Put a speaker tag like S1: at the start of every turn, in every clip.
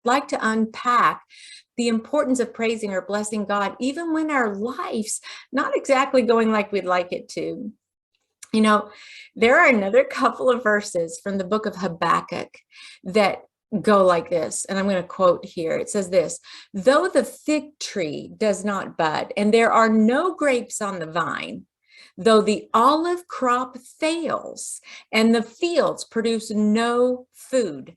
S1: like to unpack the importance of praising or blessing God, even when our life's not exactly going like we'd like it to. You know, there are another couple of verses from the book of Habakkuk that go like this, and I'm going to quote here. It says this: though the fig tree does not bud, and there are no grapes on the vine, though the olive crop fails, and the fields produce no food,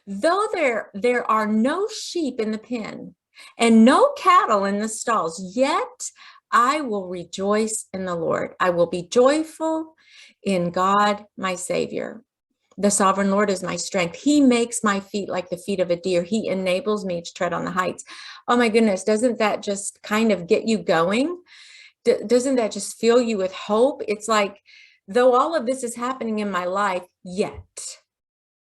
S1: though there are no sheep in the pen, and no cattle in the stalls, yet I will rejoice in the Lord. I will be joyful in God, my Savior. The sovereign Lord is my strength. He makes my feet like the feet of a deer. He enables me to tread on the heights. Oh my goodness, doesn't that just kind of get you going? Doesn't that just fill you with hope? It's like, though all of this is happening in my life, yet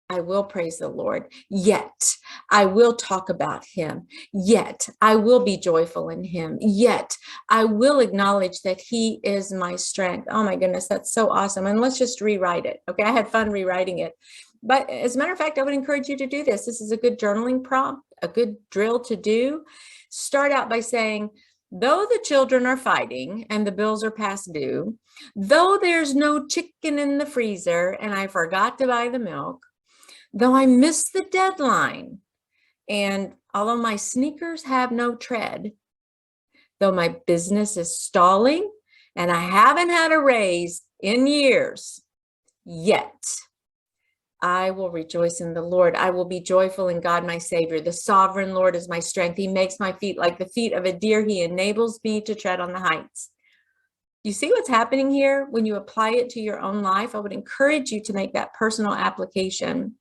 S1: I will praise the Lord. Yet I will talk about him. Yet I will be joyful in him. Yet I will acknowledge that he is my strength. Oh my goodness, that's so awesome. And let's just rewrite it. Okay, I had fun rewriting it. But as a matter of fact, I would encourage you to do this. This is a good journaling prompt, a good drill to do. Start out by saying, though the children are fighting and the bills are past due, though there's no chicken in the freezer and I forgot to buy the milk, though I missed the deadline, and although my sneakers have no tread, though my business is stalling and I haven't had a raise in years, yet I will rejoice in the Lord. I will be joyful in God, my Savior. The sovereign Lord is my strength. He makes my feet like the feet of a deer. He enables me to tread on the heights. You see what's happening here when you apply it to your own life? I would encourage you to make that personal application.